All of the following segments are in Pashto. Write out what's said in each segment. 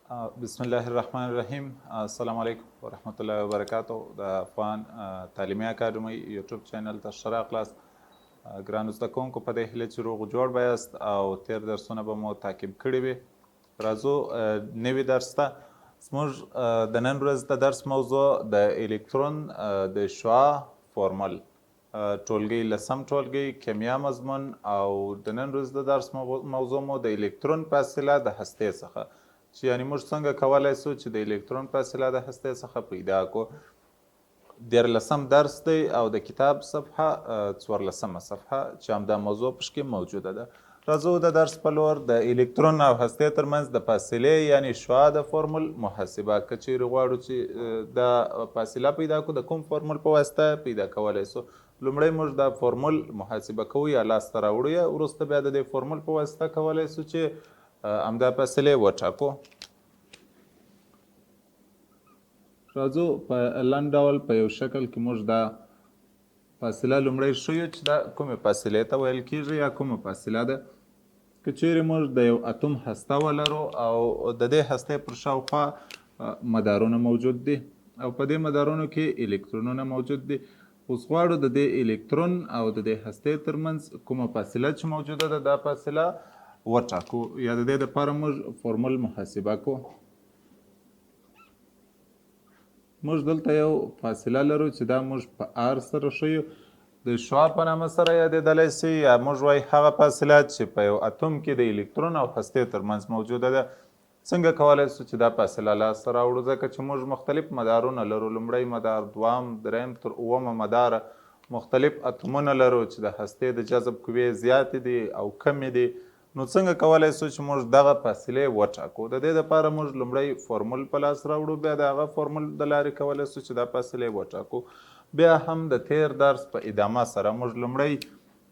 بسم الله الرحمن الرحیم. السلام علیکم ورحمت الله وبرکاتو. د افغان تعلیمي اکاډمۍ یوټیوب چینل ته ښه راغلاست. ګرانو زده کوونکو، په دې هیله چې روغ جوړ به یاست او تیر درسونه به مو تعقیب کړي وي. راځو نوي درس ته. زموږ د نن ورځ د درس موضوع د الکترون د شعاع فورمول، ټولګی لسم ټولګی کیمیا مضمون، او د نن ورځ د درس موضوع مو د الکترون فاصله د هستې څخه، چې یعنی موږ څنګه کولی شو چې د الکترون فاصله د هستې څخه پیدا کړو. دیارلسم درس دی او د کتاب صفحه 14مه صفحه چې همدا موضوع پشکې موجوده ده. راځو د درس په لور د الکترون او هستې ترمنځ د فاصلې یعنی شعاع د فورمول محاسبه. که چیرې غواړو چې د فاصله پیدا کړو، د کوم فورمول په واسطه پیدا کولی شو؟ لومړی موږ د فورمول محاسبه کوو یا لاسته راوړو، یا وروسته بیا د دې فورمول په واسطه کولی شو چې همدا فاصلې وټاکو. راځو په لنډ ډول په یو شکل کې موږ دا فاصله لومړی ښیو چې دا کومې فاصلې ته ویل کېږي یا کومه فاصله ده. که چیرې موږ د یو اتوم هسته ولرو او د دې هستې پر شاوخوا مدارونه موجود دي او په دې مدارونو کې الکترونونه موجود دي. اوس غواړو د دې الکترون او د دې هستې ترمنځ کومه فاصله چې موجوده ده دا فاصله وټاکو، یا د دې دپاره موږ فورمول محاسبه کوو. موږ دلته یو فاصله لرو چې دا موږ په آر سره ښیو، د شعاع په نامه سره یادېدلی شي، یا موږ وایي هغه فاصله چې په یو اتوم کې د الکترون او هستې ترمنځ موجوده ده. څنګه کولی شو چې دا فاصله لاسته راوړو؟ ځکه چې موږ مختلف مدارونه لرو، لومړی مدار، دوام، دریم تر اوومه مداره مختلف اتومونه لرو چې د هستې د جذب قوې زیاتې دي او کمې دي. نو څنګه کولی شو چې موږ دغه فاصلې وټاکو؟ د دې دپاره موږ لومړی فورمول په لاس راوړو، بیا د هغه فورمول د لارې کولی شو چې دا فاصلې وټاکو. بیا هم د تیر درس په ادامه سره موږ لومړی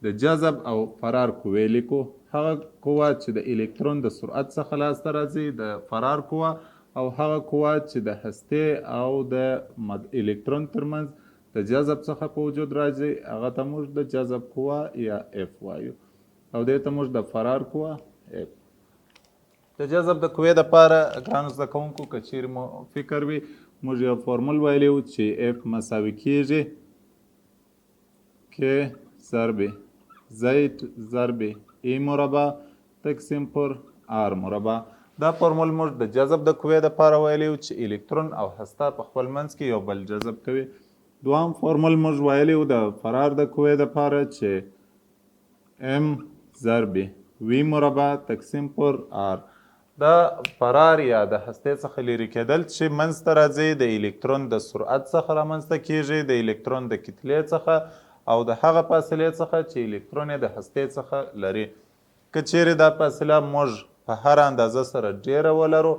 د جذب او فرار قوې لیکو. هغه قوه چې د الکترون د سرعت څخه لاسته راځي د فرار قوه، او هغه قوه چې د هستې او د الکترون ترمنځ د جذب څخه په وجود راځي هغه ته موږ د جذب قوه یا اف وایو، او دې ته موږ د فرار قوه اف. د جذب د قوې دپاره ګرانو زده کوونکو که چیرې مو فکر وي، موږ یو فورمول ویلی و چې اف مساوي کیږي کې ضرب زید ضرب ای مربع تقسیم پر آر مربع. دا فورمول موږ د جذب د قوې دپاره ویلی و چې الکترون او هسته په خپل منځ کې یو بل جذب کوي. دوام فورمول موږ ویلی و د فرار د قوې دپاره چې ام ضرب وی مربع تقسیم پر آر. دا فرار یا د هستې څخه لرې کېدل چې منځته راځي د الکترون د سرعت څخه رامنځته کېږي، د الکترون د کتلې څخه او د هغه فاصلې څخه چې الکترون یې د هستې څخه لري. که چیرې دا فاصله موږ په هر اندازه سره ډیره ولرو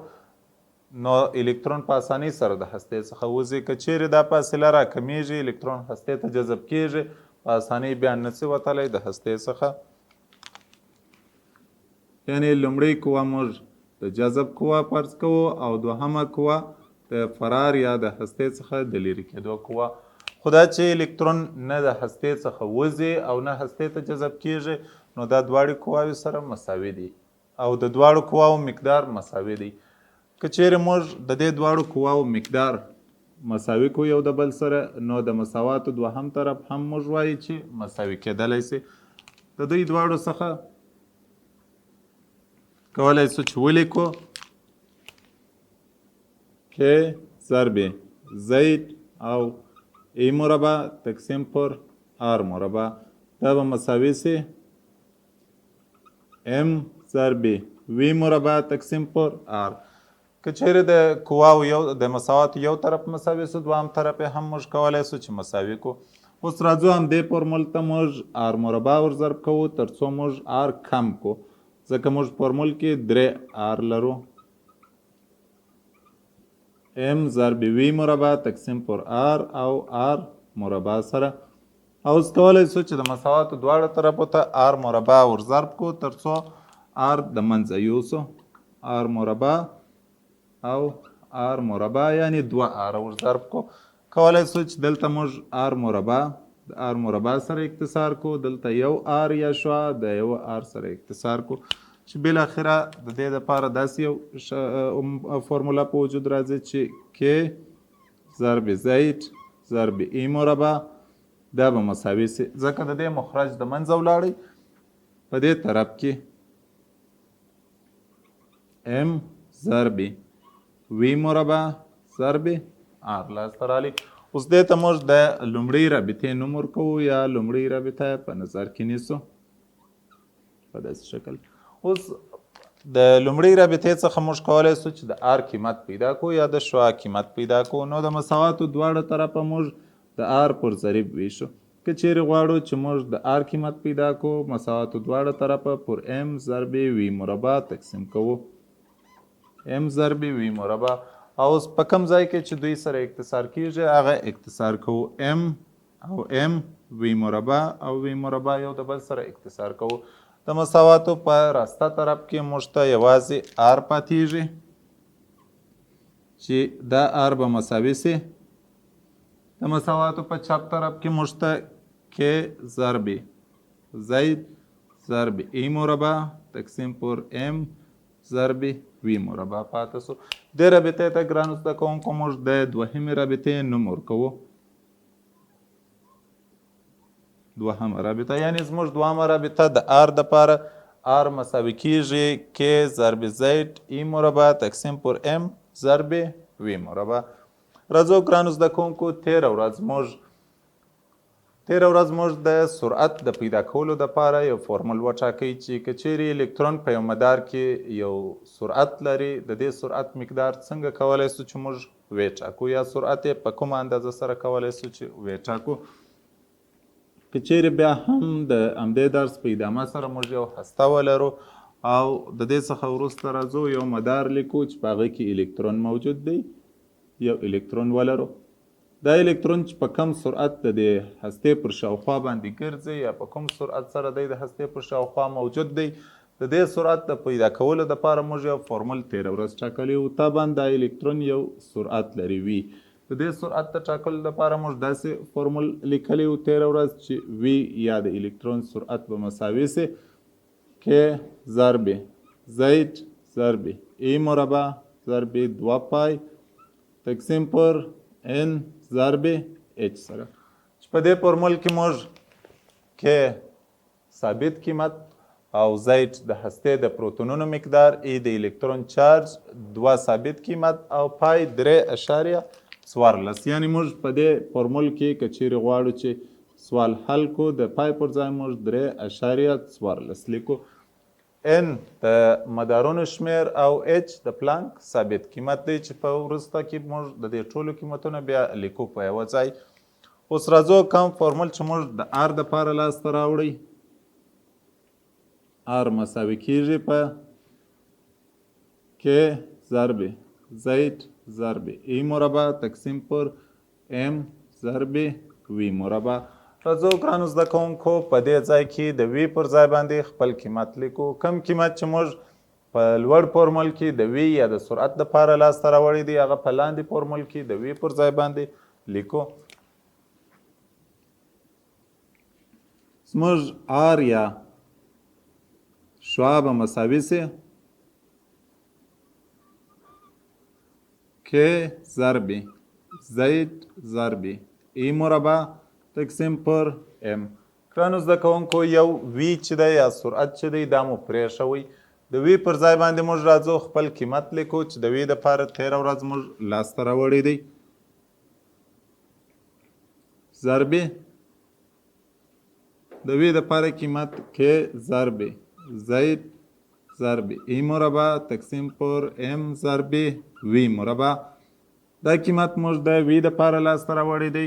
نو الکترون په اسانۍ سره د هستې څخه وځي. که چیرې دا فاصله راکمیږي، الکترون هستې ته جذب کېږي، په اسانۍ بیا نشي وتلی د هستې څخه. یعنی لومړی قوه موږ د جذب قوه فرض کوو او دوهمه قوه د فرار یا د هستې څخه د لرې کېدو قوه. خو دا چې الکترون نه د هستې څخه وځي او نه هستې ته جذب کېږي، نو دا دواړې قواوې سره مساوي دي او د دواړو قواو مقدار مساوي دی. که چیرې موږ د دې دواړو قواو مقدار مساوي کو یو د بل سره، نو د مساواتو دوهم طرف هم موږ وایي چې مساوي کېدلی شي. د دوی دواړو څخه کولی شو چې ولیکو کې ضرب زید او ای مربع تقسیم پر آر مربع. دا به مساوي شي ام ضرب وی مربع تقسیم پر آر. که چیرې د قواو د مساواتو یو طرف مساوي شو، دوام طرف هم موږ کولی شو چې مساوي کو. اوس راځو همدې فورمول ته موږ آر مربع ور ضرب کوو تر څو موږ آر کم کو، ځکه موږ فورمول کې 3 آر لرو. ام ضرب وی مربع تقسیم پر آر او آر مربع سره. اوس کولی شو چې د مساواتو دواړو طرفو ته آر مربع ور ضرب کو تر څو آر د منځه یوسو. آر مربع او آر مربع یعنی 2 آر ور ضرب کو. کولی شو چې دلته موږ آر مربع د آر مربع سره اختصار کو، دلته یو آر یا شعاع د یو آر سره اختصار کو. چې بالاخره د دې دپاره داسې یو فورموله په وجود راځي چې کې ضرب زید ضرب ای مربع دا به مساوي سي، ځکه د دې مخرج د منځه ولاړی. په دې طرف کې ام ضرب وی مربع ضرب آر لاسته راغلی. اوس دې ته موږ د لومړۍ رابطې نوم ورکوو یا لومړۍ رابطه په نظر کې نیسو په داسې شکل. اوس د لومړۍ رابطې څخه موږ کولی سو چې د آر قیمت پیدا کړو یا د شعاع قیمت پیدا کړو. نو د مساواتو دواړه طرفه موږ د آر پر ضریب ویشو. که چیرې غواړو چې موږ د آر قیمت پیدا کړو، مساواتو دواړه طرفه پر ام ضرب وی مربع تقسیم کوو. ام ضرب وی مربع، او اوس په کوم ځای کې چې دوی سره اختصار کیږي هغه اختصار کوو. ام او ام وی مربع او وی مربع یو د بل سره اختصار کوو. د مساواتو په راسته طرف کې موږ ته یوازې آر پاتیږي چې دا آر به مساوي سي. د مساواتو په چپ طرف کې موږ ته کې ضرب زید ضرب ای مربع تقسیم پر ام ضرب وی مربع پاته سو. دې رابطې ته ګرانو زده کوونکو موږ د دوهمې رابطې نوم ورکوو. دوهمه رابطه یعنی زموږ دوهمه رابطه د آر دپاره آر مساوي کیږي کې ضرب زید ای مربع تقسیم پر ام ضرب وی مربع. راځو ګرانو زده کوونکو تېره ورځ موږ د سرعت د پیدا کولو دپاره یو فورمول وټاکئ چې که چیرې الکترون په یو مدار کې یو سرعت لري، د دې سرعت مقدار څنګه کولی سو چې موږ وټاکو یا سرعت یې په کومه اندازه سره کولی سو چې وټاکو. که چیرې بیا هم د همدې درس په ادامه سره موږ یو هسته ولرو او د دې څخه وروسته راځو یو مدار لیکو چې په هغه کې الکترون موجود دی، یو الکترون ولرو. دا الکترون چې په کم سرعت د دې هستې پر شاوخوا باندې ګرځي یا په کوم سرعت سره دی د هستې پر شاوخوا موجود دی، د دې سرعت د پیدا کولو دپاره موږ یو فورمول تېره ورځ ټاکلی و. طبعا دا الکترون یو سرعت لري وي. د دې سرعت د ټاکلو لپاره موږ داسې فورمول لیکلی و تېره ورځ چې وي یا د الکترون سرعت به مساوي سي کې ضرب زید ضرب ای مربع ضرب 2 پای تقسیم پر ان ضرب اچ سره، چې په دې فورمول کې موږ کې ثابت قیمت او زید د هستې د پروتونونو مقدار، ای د الکترون چارج، 2 ثابت قیمت او پای 3.14. یعنی موږ په دې فورمول کې که چیرې غواړو چې سوال حل کو د پای پر ځای موږ 3.14 لیکو. ان د مدارونو شمیر او اچ د پلانک ثابت قیمت دی چې په وروسته کې موږ د دې ټولو قیمتونه بیا لیکو په یوه ځای. اوس راځو کوم فورمول چې موږ د آر دپاره لاسته راوړئ. آر مساوي کیږي په کې ضرب زید ضرب ای مربع تقسیم پر ام ضرب وی مربع. راځو ګرانو زده کوونکو په دې ځای کې د وی پر ځای باندې خپل قیمت لیکو. کم قیمت چې موږ په لوړ فورمول کې د وی یا د سرعت دپاره لاسته راوړی دی هغه په لاندې فورمول کې د وی پر ځای باندې لیکو. زموږ آر یا شعاع به مساوي سي کې ضرب زید ضرب ای مربع تقسیم پر ام. ګرانو زده کوونکو یو وی چې دی یا سرعت چې دی دا مو پرېښوئ. د وی پر ځای باندې موږ راځو خپل قیمت لیکو چې د وی دپاره تېره ورځ موږ لاسته راوړی دی. ضرب د وی دپاره قیمت کې ضرب زید ضرب ای مربع تقسیم پر ام ضرب وی مربع. دا قیمت موږ د وی دپاره لاسته راوړی دی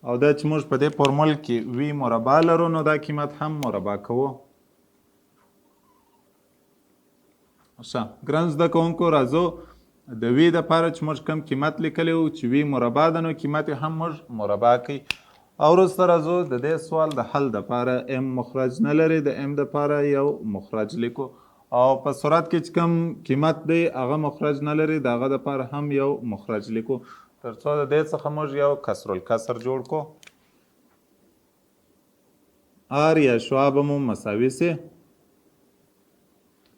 او دا چې موږ په دې فورمول کې وی مربع لرو نو دا قیمت هم مربع کوو. ښه ګرانو زده کوونکو راځو د وی دپاره چې موږ کوم قیمت لیکلی و چې وی مربع ده نو قیمت یې هم موږ مربع کوي. او وروسته راځو د دې سوال د حل دپاره ام مخرج نه لري، د ام دپاره یو مخرج لیکو او په سرعت کې چې کوم قیمت دی هغه مخرج نه لري د هغه دپاره هم یو مخرج لیکو. تر څو د دې څخه موږ یو کسرالکسر جوړ کو. آر یا شعاع به مو مساوي سي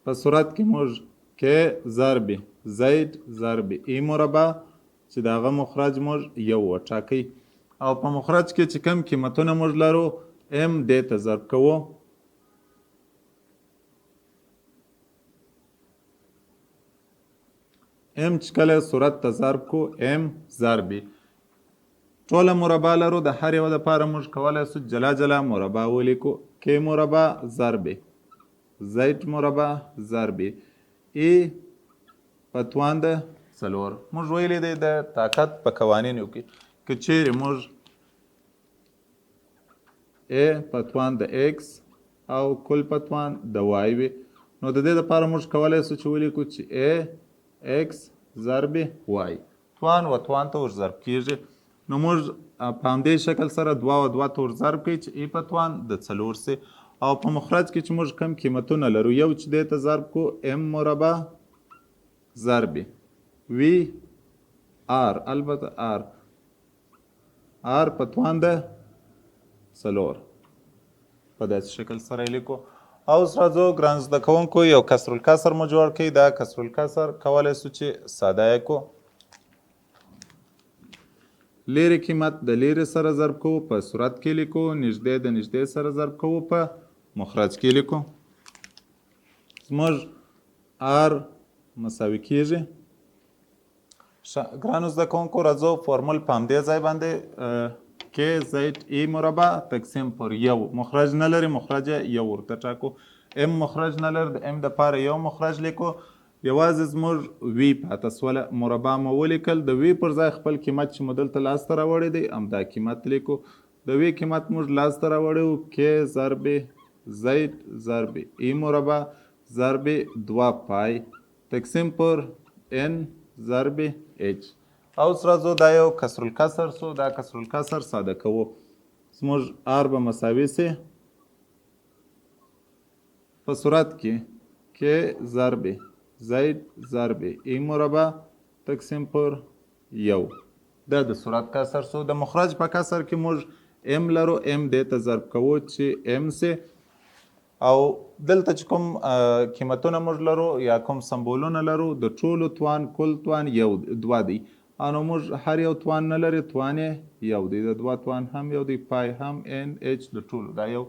په صورت کې موږ کې ضرب زید ضرب ای مربع چې د هغه مخرج موږ یو وټاکئ او په مخرج کې چې کوم قیمتونه موږ لرو ام دې ته ضرب کوو ام چې کله صورت ته ضرب کو ام ضرب ټوله مربع لرو د هر یو دپاره موږ کولی سو جلا جلا مربع ولیکو کې مربع ضرب زید مربع ضرب ای په توان د څلور موږ ویلی دی د طاقت په قوانینو کې که چیرې موږ ا په توان د ایکس او کل په توان د وای وي نو د دې دپاره موږ کولی سو چې ولیکو چې ا ایکس ضرب وای توان و توان ته ور ضرب کیږي نو موږ په همدې شکل سره دوه و دوه ته ور ضرب کوي چې ای په توان د څلور سي او په مخرج کې چې موږ کم قیمتونه لرو یو چې دې ته ضرب کو ام مربع ضرب وی آر البته آر په توان د څلور په داسې شکل سره یې لیکو او اوس راځو ګران زده کوونکو یو کسر الکسر مو جوړ کړئ دا کسر الکسر کولی سو چې ساده یې کو لیرې قیمت د لیرې سره ضرب کوو په صورت کې لیکو نږدې د نږدې سره ضرب کوو په مخرج کې لیکو زموږ آر مساوي کیږي ګرانو زده کوونکو راځو فورمول په همدې ځای باندې کې زید ای مربع تقسیم پر یو مخرج نه لري مخرج یو ورته ټاکو ام مخرج نه لري د ام دپاره یو مخرج لیکو یوازې زموږ وی پاته سوله مربع مو ولیکل د وی پر ځای خپل قیمت چې مو دلته لاسته راوړی دی همدا قیمت لیکو د وی قیمت موږ لاسته راوړی و کې ضرب زید ضرب ای مربع ضرب 2 پای تقسیم پر ان ضرب اچ او اوس راځو دا یو کسر الکسر سو دا کسر الکسر ساده کوو زموږ آر به مساوي سي په صورت کې ضرب زید ضرب ای مربع تقسیم پر یو دا د صورت کسر سو د مخرج په کسر کې موږ ام لرو ام دې ته ضرب کوو چې ام سي او دلته چې کوم قیمتونه موږ لرو یا کوم سمبولونه لرو د ټولو توان کل توان یو دوه دی انو موږ هر یو توان نه لري توان یو دی د دوه توان هم یو دی پای هم ان اچ د ټولو دا یو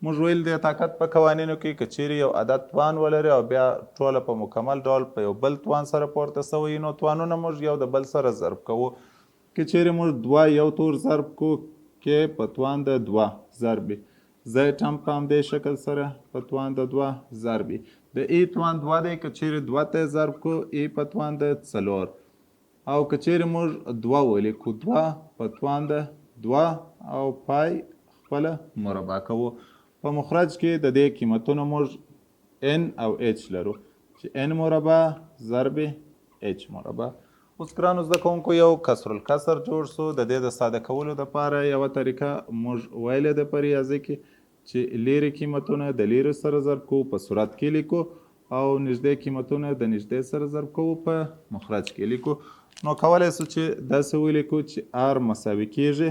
موږ ویل د طاقت په قوانینو کې که چیرې یو عدد توان ولري او بیا ټوله په مکمل ډول په یو بل توان سره پورته سوی نو توانونه موږ یو د بل سره ضرب کوو که چیرې موږ دوه یو تور ضرب کو کې په توان د دوه ضرب زید هم په همدې شکل سره په توان د دوه ضرب د ای توان دوه دی که چیرې دوه ته ضرب کو ای په توان د څلور او که چیرې موږ دوه ولیکو دوه په توان د دوه او پای خپله مربع کوو په مخرج کې د دې قیمتونه موږ ان او اچ لرو چې ان مربع ضرب اچ مربع اوس ګرانو زده کوونکو یو کسر الکسر جوړ سو د دې د ساده کولو دپاره یوه طریقه موږ ویلې ده په ریاضي کې چې لیرې قیمتونه د لیرې سره ضرب کوو په صورت کې لیکو او نږدې قیمتونه د نږدې سره ضرب کوو په مخرج کې لیکو نو کولی سو چې داسې ولیکو چې آر مساوي کیږي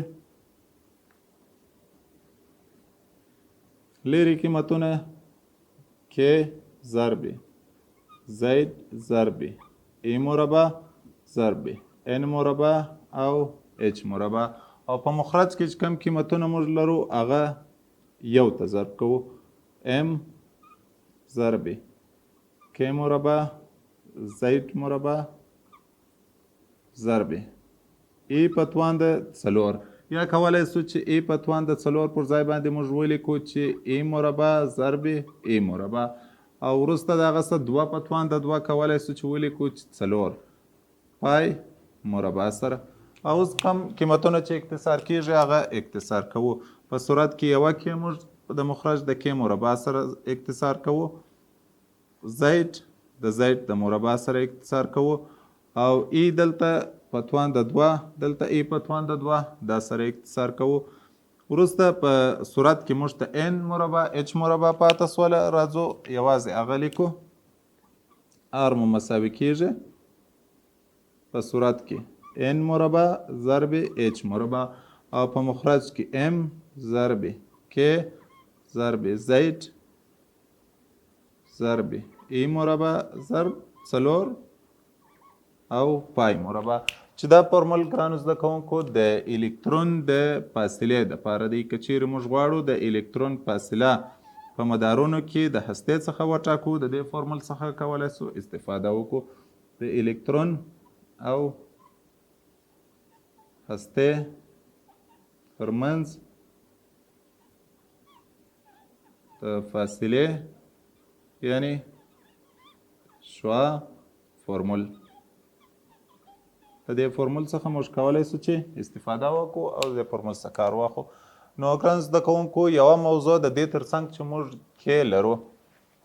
لیرې قیمتونه کې ضرب زید ضرب ای مربع ضرب ان مربع او اچ مربع او په مخرج کې چې کوم قیمتونه موږ لرو هغه یو ته ضرب کوو ام ضرب کې مربع زید مربع ضرب ای په توان د څلور یا کولی سو چې ای په توان د څلور پر ځای باندې موږ ولیکو چې ای مربع ضرب ای مربع او وروسته د هغه څه دوه په توان د دوه کولی سو چې ولیکو چې څلور پای مربع سره او اوس کم قیمتونه چې اختصار کیږي هغه اختصار کوو په صورت کې یوه کې موږ د مخرج د کې مربع سره اختصار کوو زید د زید د مربع سره اختصار کوو او ای دلته په توان د دوه دلته ای په توان د دوه دا سره اختصار کوو وروسته په صورت کې موږ ته ان مربع اچ مربع پاته سوله راځو یوازې هغه لیکو آر مو مساوي کیږي په صورت کې ان مربع ضرب اچ مربع او په مخرج کې ام ضرب کې ضرب زید ضرب ای مربع ضرب 4 او پای مربع. چې دا فورمول ګرانو زده کوونکو د الکترون د فاصلې دپاره دی. که چیرې موږ غواړو د الکترون فاصله په مدارونو کې د هستې څخه وټاکو، د دې فورمول څخه کولی سو استفاده وکړو. د الکترون او هستې ترمنځ د فاصلې یعنی شعاع فورمول. د دې فورمول څخه موږ کولی سو چې استفاده وکړو او د فورمول څخه کار واخلو. نو ګران زده کوونکو یوه موضوع د دې ترڅنګ چې موږ کې لرو،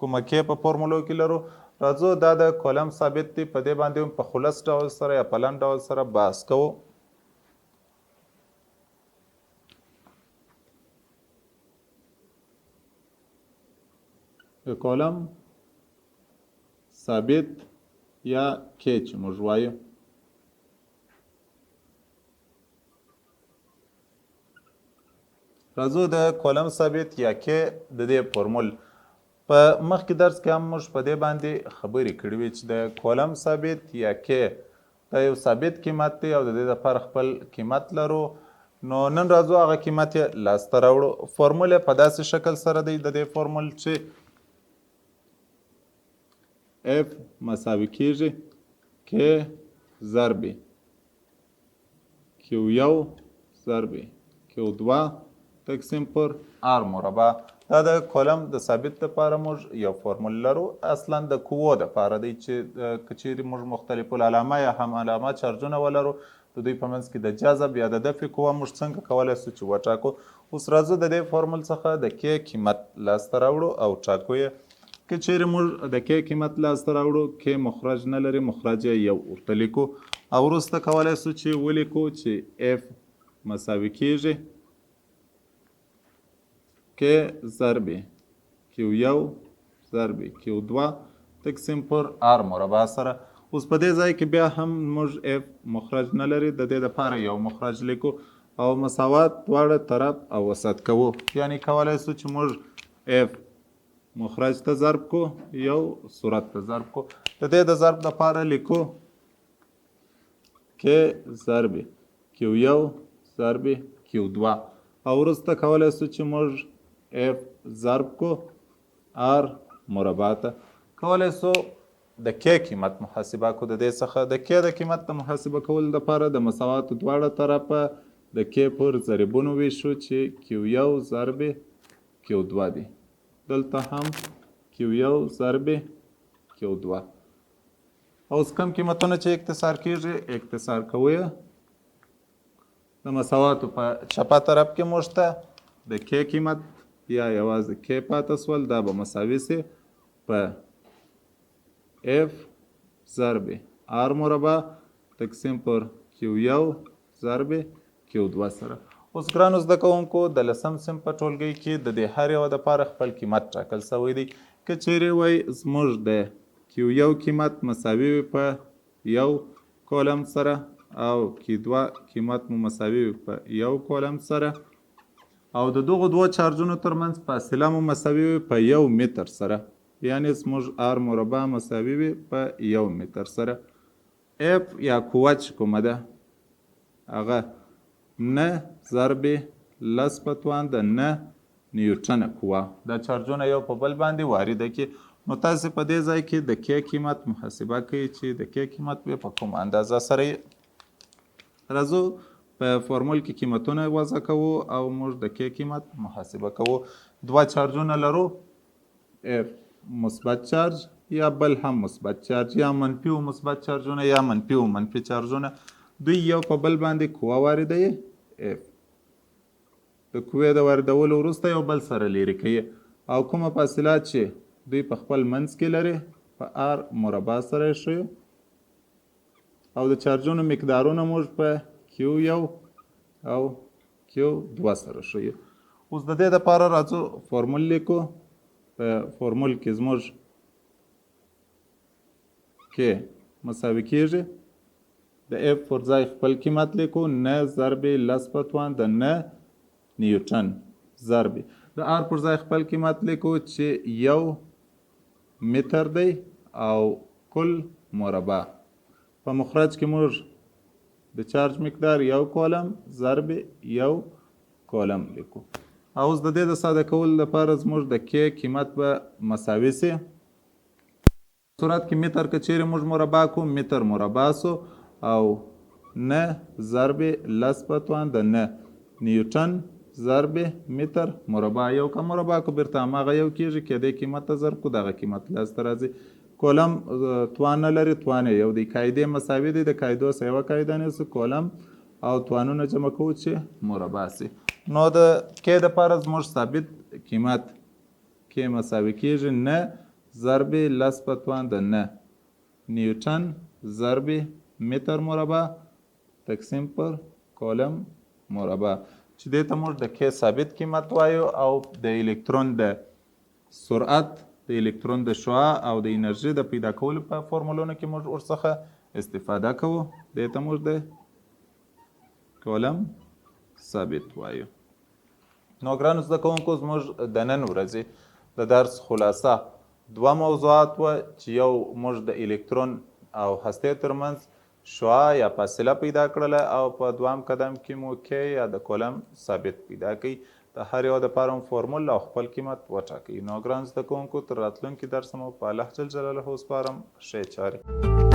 کومه کې په فورمولو کې لرو، راځو دا د کولم ثابت دی، په دې باندې هم په خلص ډول سره یا په لنډ ډول سره بحث کوو. د کولم ثابت یا کې چې موږ وایو، راځو د کولم ثابت یا کې د دې فورمول په مخکې درس کې هم موږ په دې باندې خبرې کړې وې چې د کولم ثابت یا کې دا یو ثابت قیمت دی او د دې لپاره خپل قیمت لرو. نو نن راځو هغه قیمت یې لاسته راوړو. فورمول په داسې شکل سره دی د دې فورمول چې اف مساوي کیږي کې ضرب کیو یو ضرب کیو دوه تقسیم پر آر مربع. دا د کولم د ثابت دپاره موږ یو فورمول لرو. اصلا د قوو دپاره دی چې که چیرې موږ مختلف العلامه یا هم علامه چارجونه ولرو، د دوی په منځ کې د جذب یا د دفع قوه موږ څنګه کولی سو چې وټاکو. اوس راځو د دې فورمول څخه د کې قیمت لاسته راوړو او ټاکو یې. که چیرې موږ د کې قیمت لاسته راوړو، کې مخرج نه لري، مخرج یې یو ورته لیکو او وروسته کولی سو چې ولیکو چې اف مساوي کیږي کې ضرب کیو یو ضرب کیو دوه تقسیم پر آر مربع سره. اوس په دې ځای کې بیا هم موږ اف مخرج نه لري، د دې دپاره یو مخرج لیکو او مساوات دواړه طرف او وسط کوو. یعنی کولی سو چې موږ اف مخرج ته ضرب کو، یو صورت ته ضرب کو. د دې د ضرب دپاره لیکو کې ضرب کیو یو ضرب کیو دوه او وروسته کولی سو چې موږ اف ضرب کو آر مربع ته. کولی سو د کې قیمت محاسبه کو. د دې څخه د کې د قیمت د محاسبه کولو دپاره د مساواتو دواړه طرفه د کې پر ضریبونو ویشو چې کیو یو ضرب کیو دوه دی. دلته هم کیو یو ضرب کیو دوه. اوس کم قیمتونه چې اختصار کیږي اختصار کوو. د مساواتو په چپه طرف کې موږ ته د کې قیمت یا یوازې کې پاته سول، دا به مساوي سي په اف ضرب آر مربع تقسیم پر کیو یو ضرب کیو دوه سره. اوس ګرانو زده کوونکو د لسم صنف په ټولګي کې د دې هر یوه دپاره خپل قیمت ټاکل سوی دی. که چیرې وایي زموږ د کیو یو قیمت مساوي وي په یو کولم سره او کی دوه قیمت مو مساوي وي په یو کولم سره او د دغو دوه چارجونو ترمنځ فاصله مو مساوي وي په 1 متر سره، یعنی زموږ آر مربع مساوي وي په 1 متر سره. اف یا قوه چې کومه ده هغه نه ضرب لس په توان د نه نیوټن قوه. دا چارجونه یو په بل باندې وارده کړي. نو تاسې په دې ځای کې د کې قیمت محاسبه کوئ چې د کې قیمت به په کوم اندازه سره یې. راځو په فورمول کې قیمتونه وضع کوو او موږ د کې قیمت محاسبه کوو. دوه چارجونه لرو، اف مثبت چارج یا بل هم مثبت چارج، یا منفي او مثبت چارجونه یا منفي او منفي چارجونه. دوی یو په بل باندې قوه واردوي اف. د قوې د واردولو وروسته یو بل سره لرې کوي او کومه فاصله چې دوی په خپل منځ کې لري په آر مربع سره یې ښیو او د چارجونو مقدارونه موږ په کیو یو او کیو دوه سره ښیو. اوس د دې دپاره راځو فورمول لیکو. په فورمول کې زموږ کې مساوي کیږي د اف پر ځای خپل قیمت لیکو نه ضرب لس په توان د نه نیوټن ضرب د آر پر ځای خپل قیمت لیکو چې 1 متر دی او کل مربع. په مخرج کې موږ د چارج مقدار یو کولم ضرب یو کولم لیکو. او اوس د دې د ساده کولو لپاره زموږ د کې قیمت به مساوي سي. صورت کې متر که چیرې موږ مربع کو متر مربع سو او نه ضرب لس په توان د نه نیوټن ضرب متر مربع. یو که مربع کو بیرته هماغه یو کېږي کې دې قیمت ته ضرب کو دغه قیمت لس ته راځي. کولم توان نه لري توان یو دی. قاعدې مساوي دی د قاعدو څخه یوه قاعده نیسو کولم او توانونه جمع کوو چې مربع سي. نو د کې دپاره زموږ ثابت قیمت کې مساوي کېږي نه ضرب لس په توان د نه نیوټن ضرب متر مربع تقسیم پر کولم مربع چې دې ته موږ د کې ثابت قیمت وایو. او د الکترون د سرعت د الکترون د شعاع او د انرژي د پیدا کولو په فورمولونو کې موږ ورڅخه استفاده کوو. دې ته موږ د کولم ثابت وایو. نو ګرانو زده کوونکو زموږ د نن ورځې د درس خلاصه دوه موضوعات وه چې یو موږ د الکترون او هستې ترمنځ شعاع یا فاصله پیدا کړله او په دوام قدم کې مو کې یا د کولم ثابت پیدا کوي. د هر یو دپاره هم فورمول او خپل قیمت وټاکئ. نو ګران زده کوونکو تر راتلونکي درس مو په الله جل جلاله سپارم. ښې چارې.